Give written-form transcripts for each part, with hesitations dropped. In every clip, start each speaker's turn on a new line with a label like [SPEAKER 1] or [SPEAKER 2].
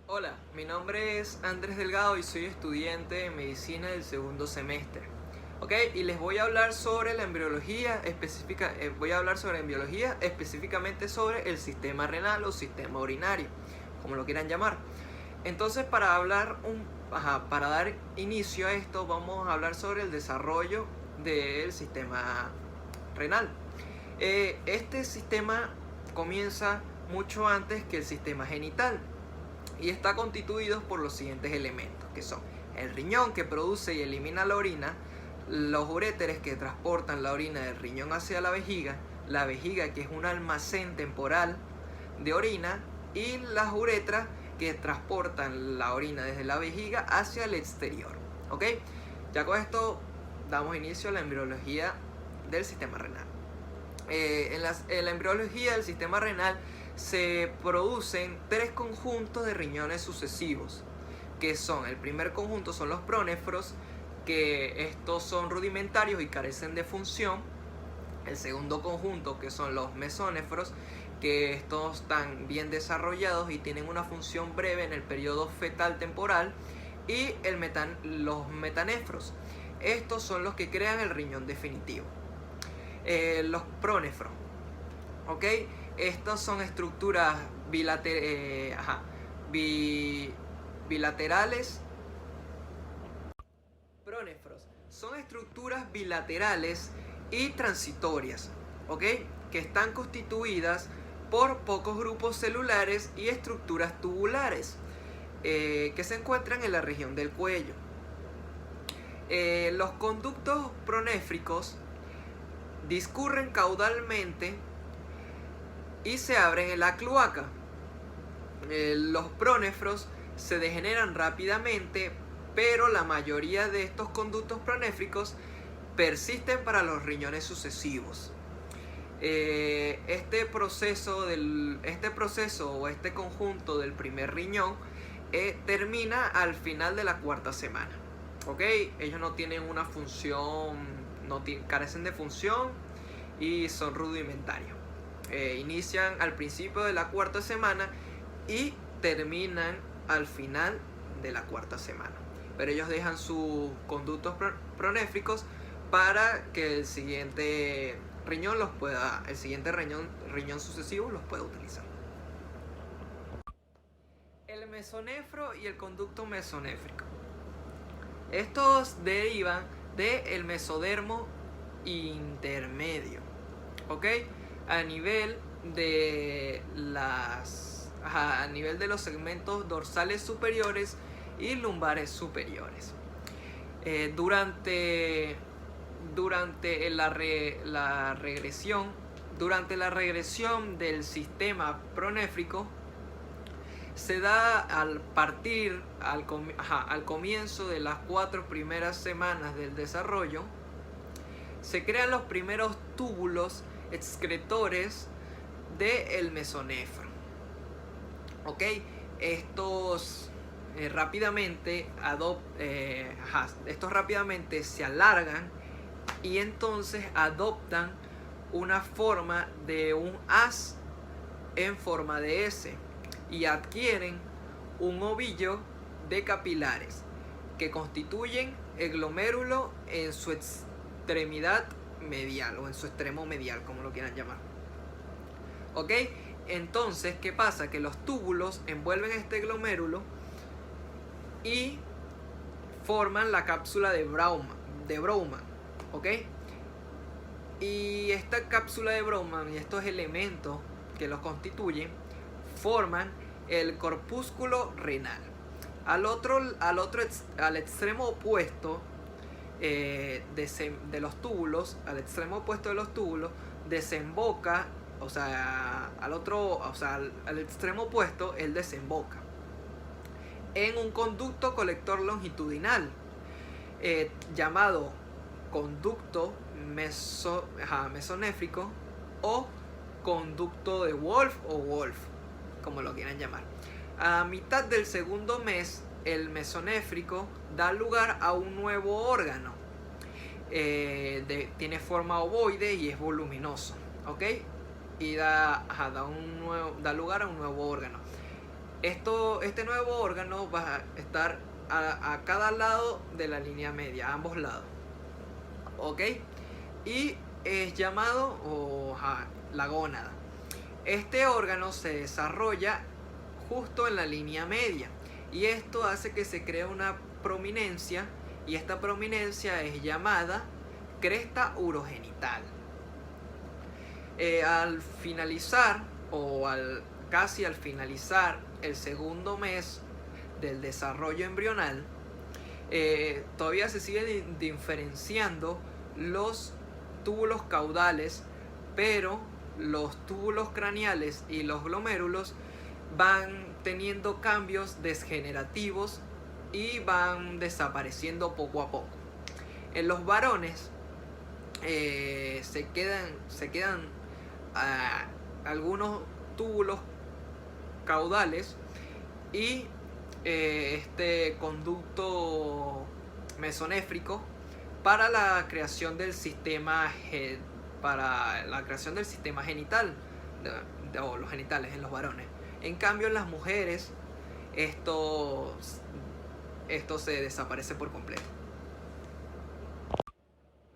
[SPEAKER 1] Hola, mi nombre es Andrés Delgado y soy estudiante de medicina del segundo semestre. Ok, y les voy a hablar sobre la embriología específica, voy a hablar sobre embriología específicamente sobre el sistema renal o sistema urinario, como lo quieran llamar. Entonces, para dar inicio a esto, vamos a hablar sobre el desarrollo del sistema renal. Este sistema comienza mucho antes que el sistema genital y está constituido por los siguientes elementos, que son el riñón, que produce y elimina la orina, los uréteres, que transportan la orina del riñón hacia la vejiga, que es un almacén temporal de orina, y las uretras, que transportan la orina desde la vejiga hacia el exterior. ¿Ok? Ya con esto damos inicio a la embriología del sistema renal. En la embriología del sistema renal se producen tres conjuntos de riñones sucesivos, que son, el primer conjunto son los prónefros, que estos son rudimentarios y carecen de función. El segundo conjunto, que son los mesónefros, que estos están bien desarrollados y tienen una función breve en el periodo fetal temporal. Y los metanefros, estos son los que crean el riñón definitivo. Los prónefros, ¿ok? Estos son estructuras bilaterales. Prónefros son estructuras bilaterales y transitorias, ¿ok? Que están constituidas por pocos grupos celulares y estructuras tubulares que se encuentran en la región del cuello. Los conductos pronéfricos discurren caudalmente y se abren en la cloaca. Los prónefros se degeneran rápidamente, pero la mayoría de estos conductos pronéfricos persisten para los riñones sucesivos. Este proceso o este conjunto del primer riñón termina al final de la cuarta semana. ¿Ok? Ellos no tienen una función, carecen de función y son rudimentarios. Inician al principio de la cuarta semana y terminan al final de la cuarta semana. Pero ellos dejan sus conductos pronéfricos para que el siguiente riñón riñón sucesivo los pueda utilizar. El mesonefro y el conducto mesonéfrico. Estos derivan del mesodermo intermedio, ¿ok? A nivel de los segmentos dorsales superiores y lumbares superiores. Durante la regresión del sistema pronéfrico, se da al comienzo de las 4 primeras semanas del desarrollo. Se crean los primeros túbulos excretores del mesonefro. ¿Ok? Estos rápidamente se alargan y entonces adoptan una forma de un haz en forma de S y adquieren un ovillo de capilares que constituyen el glomérulo en su extremidad medial o en su extremo medial, como lo quieran llamar. ¿Ok? Entonces, ¿qué pasa? Que los túbulos envuelven este glomérulo y forman la cápsula de Bowman, ¿ok? Y esta cápsula de Bowman y estos elementos que los constituyen forman el corpúsculo renal. Al extremo opuesto de los túbulos, desemboca, al extremo opuesto, él desemboca en un conducto colector longitudinal llamado conducto mesonéfrico o conducto de Wolff o Wolff, como lo quieran llamar. A mitad del segundo mes, el mesonéfrico da lugar a un nuevo órgano. Tiene forma ovoide y es voluminoso, ¿ok? Y da lugar a un nuevo órgano. Este nuevo órgano va a estar a cada lado de la línea media, a ambos lados. ¿Ok? Y es llamado la gónada. Este órgano se desarrolla justo en la línea media y esto hace que se cree una prominencia, y esta prominencia es llamada cresta urogenital. Al finalizar casi al finalizar el segundo mes del desarrollo embrional, todavía se siguen diferenciando los túbulos caudales, pero los túbulos craneales y los glomérulos van teniendo cambios degenerativos y van desapareciendo poco a poco. En los varones se quedan algunos túbulos caudales y este conducto mesonéfrico para la creación del sistema genital o los genitales en los varones. En cambio en las mujeres esto se desaparece por completo.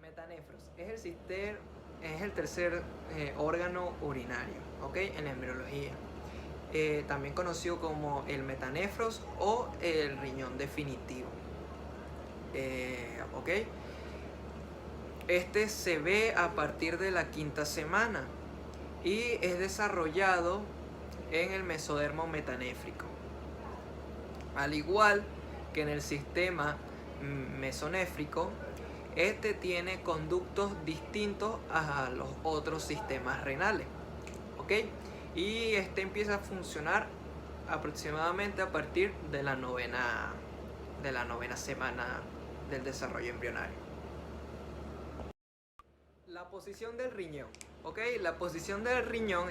[SPEAKER 1] Metanefros es el tercer órgano urinario, ¿ok? En la embriología. También conocido como el metanefros o el riñón definitivo. ¿Ok? Este se ve a partir de la quinta semana y es desarrollado en el mesodermo metanéfrico. Al igual que en el sistema mesonéfrico, este tiene conductos distintos a los otros sistemas renales. ¿Ok? Y este empieza a funcionar aproximadamente a partir de la novena semana del desarrollo embrionario. La posición del riñón. ¿Ok? La posición del riñón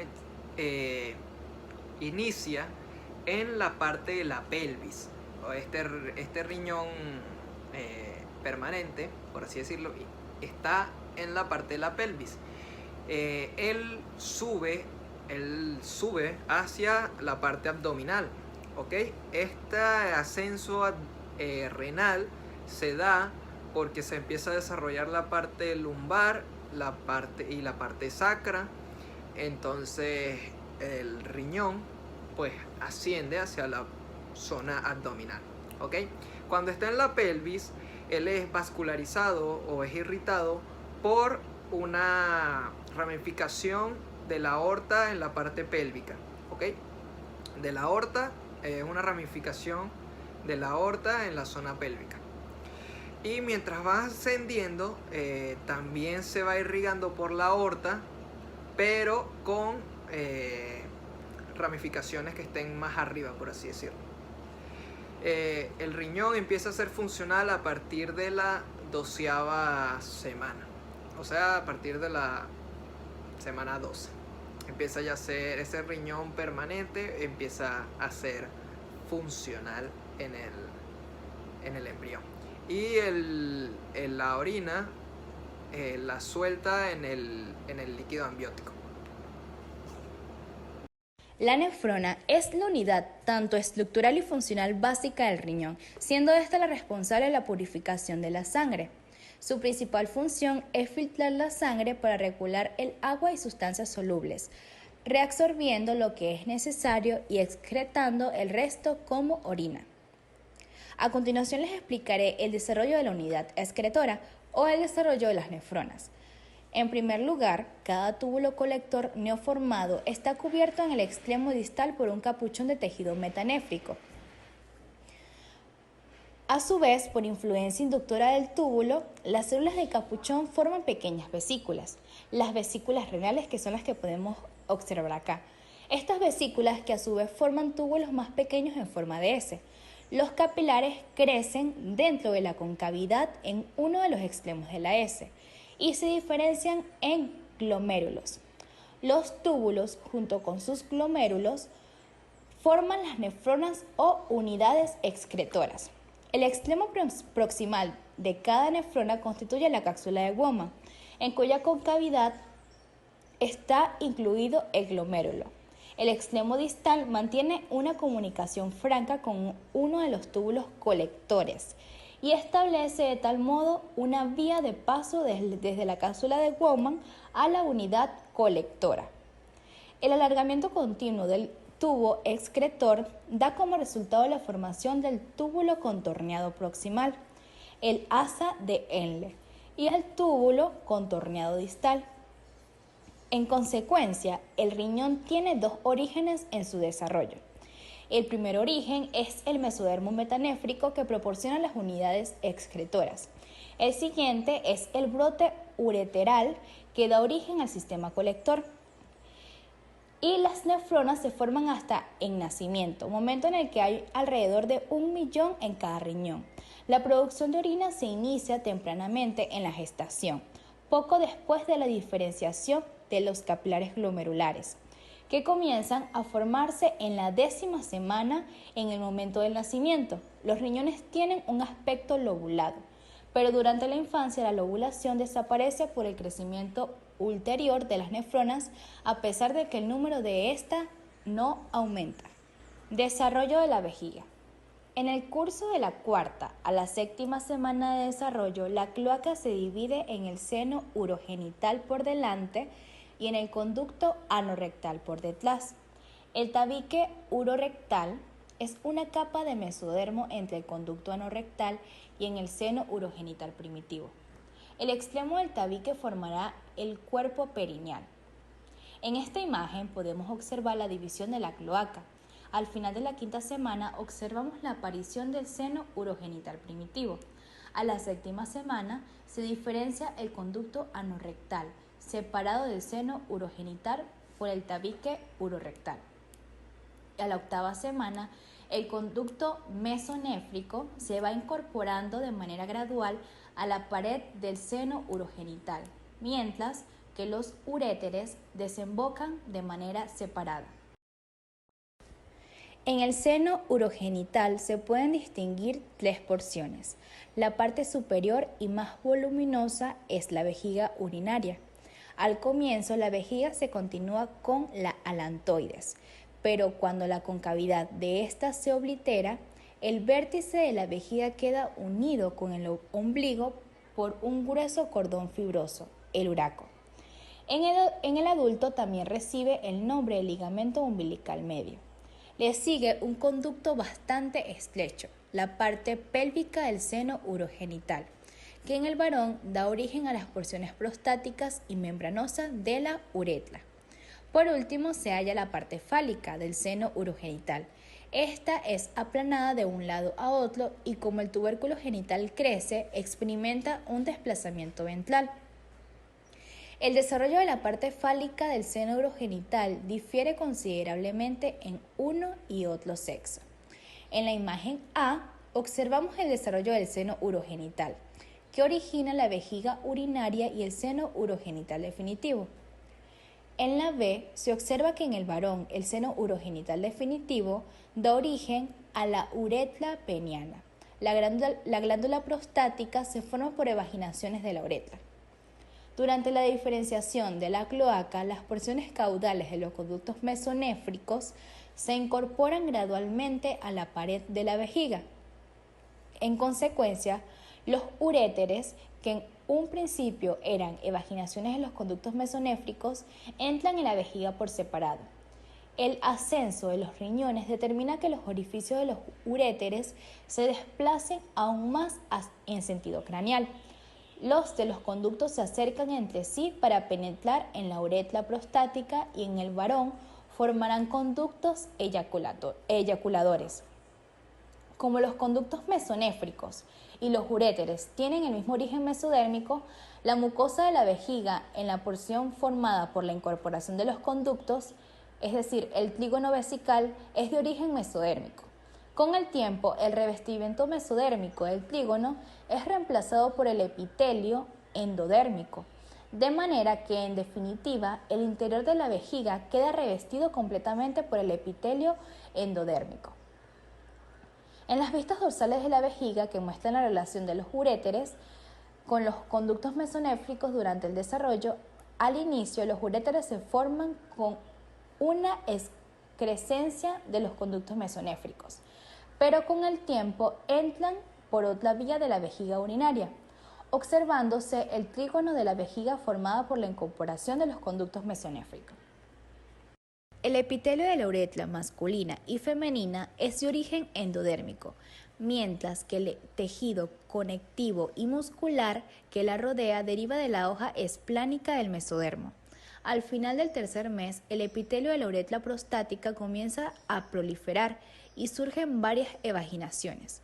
[SPEAKER 1] inicia en la parte de la pelvis. Este riñón permanente, por así decirlo, está en la parte de la pelvis. Él sube hacia la parte abdominal. ¿Ok? Este ascenso renal se da porque se empieza a desarrollar la parte lumbar la parte sacra. Entonces el riñón pues asciende hacia la zona abdominal. ¿Ok? Cuando está en la pelvis, él es vascularizado o es irritado por una ramificación de la aorta en la parte pélvica. ¿Ok? De la aorta, una ramificación de la aorta en la zona pélvica. Y mientras va ascendiendo, también se va irrigando por la aorta, pero con ramificaciones que estén más arriba, por así decirlo. El riñón empieza a ser funcional a partir de la 12ª semana, o sea, a partir de la semana 12. Empieza ya a ser ese riñón permanente, empieza a ser funcional en el embrión. Y la orina la suelta en el líquido amniótico.
[SPEAKER 2] La nefrona es la unidad tanto estructural y funcional básica del riñón, siendo esta la responsable de la purificación de la sangre. Su principal función es filtrar la sangre para regular el agua y sustancias solubles, reabsorbiendo lo que es necesario y excretando el resto como orina. A continuación les explicaré el desarrollo de la unidad excretora o el desarrollo de las nefronas. En primer lugar, cada túbulo colector neoformado está cubierto en el extremo distal por un capuchón de tejido metanéfrico. A su vez, por influencia inductora del túbulo, las células del capuchón forman pequeñas vesículas, las vesículas renales, que son las que podemos observar acá. Estas vesículas que a su vez forman túbulos más pequeños en forma de S. Los capilares crecen dentro de la concavidad en uno de los extremos de la S y se diferencian en glomérulos. Los túbulos, junto con sus glomérulos, forman las nefronas o unidades excretoras. El extremo proximal de cada nefrona constituye la cápsula de Bowman, en cuya concavidad está incluido el glomérulo. El extremo distal mantiene una comunicación franca con uno de los túbulos colectores y establece de tal modo una vía de paso desde la cápsula de Bowman a la unidad colectora. El alargamiento continuo del tubo excretor da como resultado la formación del túbulo contorneado proximal, el asa de Henle, y el túbulo contorneado distal. En consecuencia, el riñón tiene dos orígenes en su desarrollo. El primer origen es el mesodermo metanéfrico que proporciona las unidades excretoras. El siguiente es el brote ureteral que da origen al sistema colector. Y las nefronas se forman hasta en nacimiento, momento en el que hay alrededor de 1 millón en cada riñón. La producción de orina se inicia tempranamente en la gestación, poco después de la diferenciación de los capilares glomerulares, que comienzan a formarse en la 10ª semana en el momento del nacimiento. Los riñones tienen un aspecto lobulado, pero durante la infancia la lobulación desaparece por el crecimiento ulterior de las nefronas, a pesar de que el número de esta no aumenta. Desarrollo de la vejiga. En el curso de la 4ª a la 7ª semana de desarrollo, la cloaca se divide en el seno urogenital por delante y en el conducto anorrectal por detrás. El tabique urorectal es una capa de mesodermo entre el conducto anorrectal y en el seno urogenital primitivo. El extremo del tabique formará el cuerpo perineal. En esta imagen podemos observar la división de la cloaca. Al final de la 5ª semana observamos la aparición del seno urogenital primitivo. A la 7ª semana se diferencia el conducto anorrectal, separado del seno urogenital por el tabique urorectal. A la 8ª semana, el conducto mesonéfrico se va incorporando de manera gradual a la pared del seno urogenital, mientras que los uréteres desembocan de manera separada. En el seno urogenital se pueden distinguir 3 porciones. La parte superior y más voluminosa es la vejiga urinaria. Al comienzo, la vejiga se continúa con la alantoides, pero cuando la concavidad de ésta se oblitera, el vértice de la vejiga queda unido con el ombligo por un grueso cordón fibroso, el uraco. En el adulto también recibe el nombre de ligamento umbilical medio. Le sigue un conducto bastante estrecho, la parte pélvica del seno urogenital, que en el varón da origen a las porciones prostáticas y membranosas de la uretra. Por último, se halla la parte fálica del seno urogenital. Esta es aplanada de un lado a otro y como el tubérculo genital crece, experimenta un desplazamiento ventral. El desarrollo de la parte fálica del seno urogenital difiere considerablemente en uno y otro sexo. En la imagen A observamos el desarrollo del seno urogenital, que origina la vejiga urinaria y el seno urogenital definitivo. En la B se observa que en el varón el seno urogenital definitivo da origen a la uretra peniana. La glándula prostática se forma por evaginaciones de la uretra. Durante la diferenciación de la cloaca, las porciones caudales de los conductos mesonéfricos se incorporan gradualmente a la pared de la vejiga. En consecuencia, los uréteres, que en un principio eran evaginaciones de los conductos mesonéfricos, entran en la vejiga por separado. El ascenso de los riñones determina que los orificios de los uréteres se desplacen aún más en sentido craneal. Los de los conductos se acercan entre sí para penetrar en la uretra prostática y en el varón formarán conductos eyaculadores. Como los conductos mesonéfricos y los uréteres tienen el mismo origen mesodérmico, la mucosa de la vejiga en la porción formada por la incorporación de los conductos, es decir, el trígono vesical, es de origen mesodérmico. Con el tiempo, el revestimiento mesodérmico del trígono es reemplazado por el epitelio endodérmico, de manera que, en definitiva, el interior de la vejiga queda revestido completamente por el epitelio endodérmico. En las vistas dorsales de la vejiga, que muestran la relación de los uréteres con los conductos mesonéfricos durante el desarrollo, al inicio los uréteres se forman con una crescencia de los conductos mesonéfricos, pero con el tiempo entran por otra vía de la vejiga urinaria, observándose el trígono de la vejiga formada por la incorporación de los conductos mesonéfricos. El epitelio de la uretra masculina y femenina es de origen endodérmico, mientras que el tejido conectivo y muscular que la rodea deriva de la hoja esplánica del mesodermo. Al final del tercer mes, el epitelio de la uretra prostática comienza a proliferar y surgen varias evaginaciones,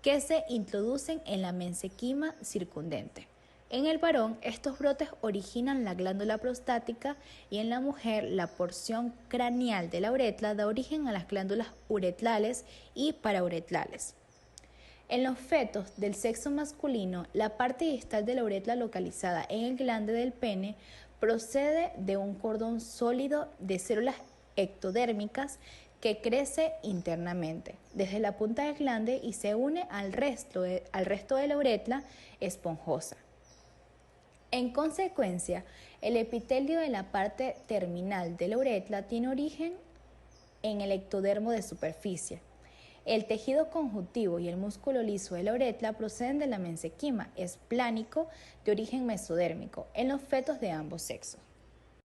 [SPEAKER 2] que se introducen en la mesenquima circundante. En el varón, estos brotes originan la glándula prostática y en la mujer, la porción craneal de la uretra da origen a las glándulas uretrales y parauretrales. En los fetos del sexo masculino, la parte distal de la uretra localizada en el glande del pene procede de un cordón sólido de células ectodérmicas que crece internamente desde la punta del glande y se une al resto de la uretra esponjosa. En consecuencia, el epitelio de la parte terminal de la uretra tiene origen en el ectodermo de superficie. El tejido conjuntivo y el músculo liso de la uretra proceden de la mesenquima esplánico de origen mesodérmico en los fetos de ambos sexos.